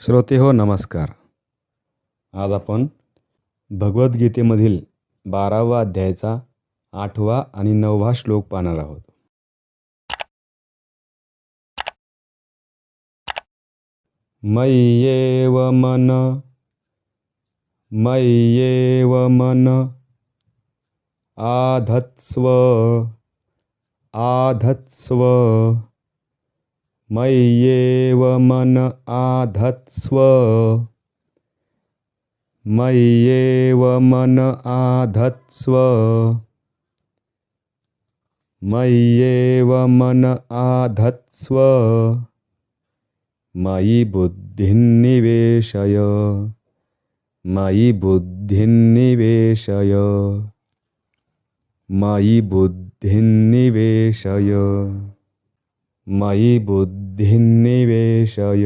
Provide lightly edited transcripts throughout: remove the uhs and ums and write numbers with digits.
श्रोते हो नमस्कार. आज आपण भगवद्गीतेमधील 12वा अध्यायाचा 8वा आणि 9वा श्लोक पाहणार आहोत. मय्येव मन आधत्स्व मय्येव मन आधत्स्व मय्येव मन आधत्स्व मय्येव मन आधत्स्व मयि बुद्धिं निवेशय मयि बुद्धिं निवेशय मयि बुद्धिं निवेशय मयि बुद्धिं निवेशय.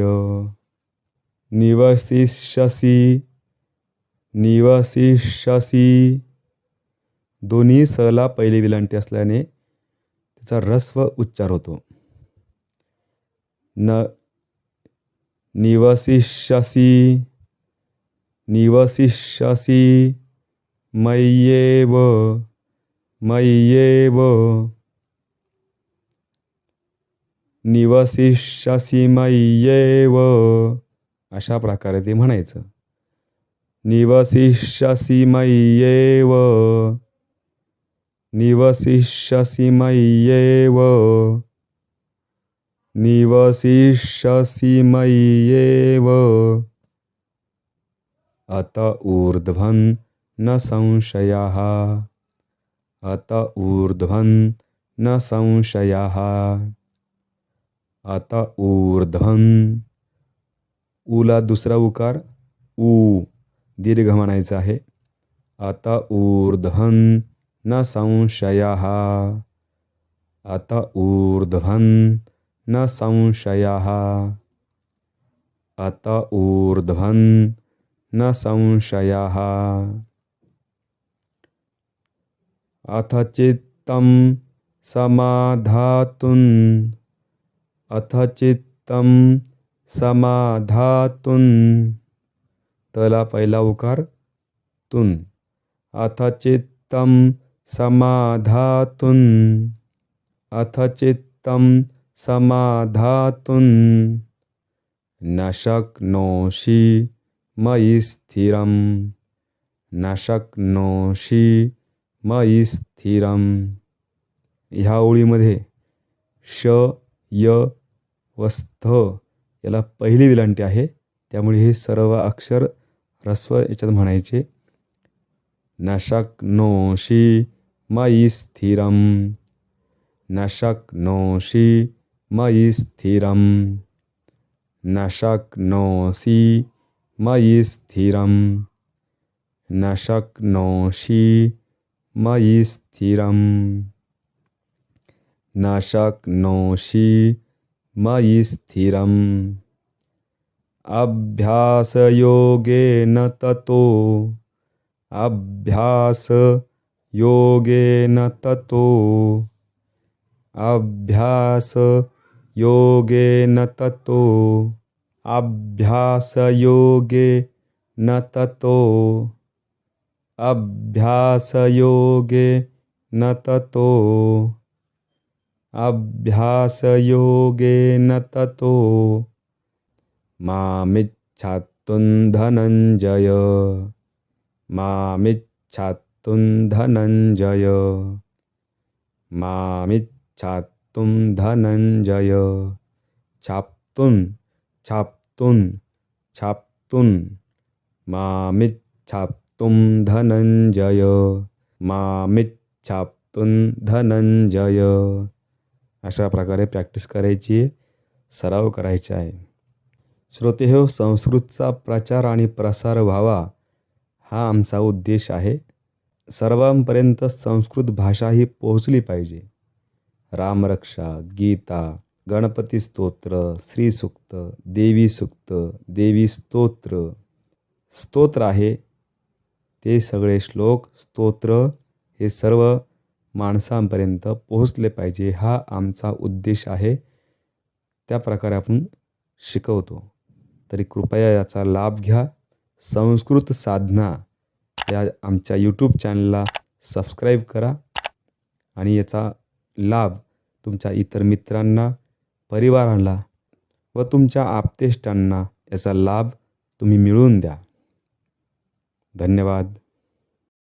निवसिष्यसि दोन्ही सला पहिली विलांटी असल्याने त्याचा ऱ्हस्व उच्चार होतो. निवसिष्यसि मय्येव निवसिष्यसि मय्येव अशा प्रकारे ते म्हणायचं. निवसिष्यसि मय्येव निवसिष्यसि मय्येव निवसिष्यसि मय्येव अत ऊर्ध्वं न संशयः अत ऊर्ध्वं न संशयः अत ऊर्ध्वं उला दुसरा उकार ऊ दीर्घ म्हणायचा आहे. अत ऊर्ध्वं न संशयः अत ऊर्ध्वं न संशयः अत ऊर्ध्वं न संशयः. अथ चित्तं समाधातुं अथ चित्तं समाधातुं तला पहिला उकार तुन. अथ चित्तं समाधातुं अथ चित्तं समाधातुं न शक्नोषि मयि स्थिरं न शक्नोषि मयि स्थिरं. ह्या ओळीमध्ये श य व स्थ याला पहिली विलांटी आहे, त्यामुळे हे सर्व अक्षर ह्रस्व याच्यात म्हणायचे. न शक्नोषि मयि स्थिरं न शक्नोषि मयि स्थिरं न शक्नोषि मयि स्थिरं न शक्नोषि मयि स्थिरं न शक्नोषि मयि स्थिरं. अभ्यासयोगेन ततो अभ्यासयोगेन ततो अभ्यासयोगेन ततो अभ्यासयोगेन ततो अभ्यासयोगेन ततो अभ्यासयोगेन ततो मामिच्छातुं धनञ्जय मामिच्छातुं धनञ्जय मामिच्छातुं धनञ्जय. छाप्तुं छाप्तुं छाप्तुं मामिच्छाप्तुं धनञ्जय मामिच्छाप्तुं धनञ्जय. अशा प्रकारे प्रॅक्टिस करायची, सराव करायचा आहे. श्रोते हो, संस्कृतचा प्रचार आणि प्रसार व्हावा हा आमचा उद्देश आहे. सर्वांपर्यंत संस्कृत भाषा ही पोहोचली पाहिजे. रामरक्षा, गीता, गणपती स्तोत्र, श्रीसूक्त, देवी सूक्त, देवी स्तोत्र स्तोत्र आहे ते सगळे श्लोक स्तोत्र हे सर्व माणसांपर्यंत पोहोचले पाहिजे, हा आमचा उद्देश आहे. त्या प्रकारे आपण शिकवतो. तरी कृपया याचा लाभ घ्या. संस्कृत साधना या आमच्या यूट्यूब चॅनलला सबस्क्राईब करा आणि याचा लाभ तुमच्या इतर मित्रांना, परिवाराला व तुमच्या आप्तेष्टांना याचा लाभ तुम्ही मिळवून द्या. धन्यवाद.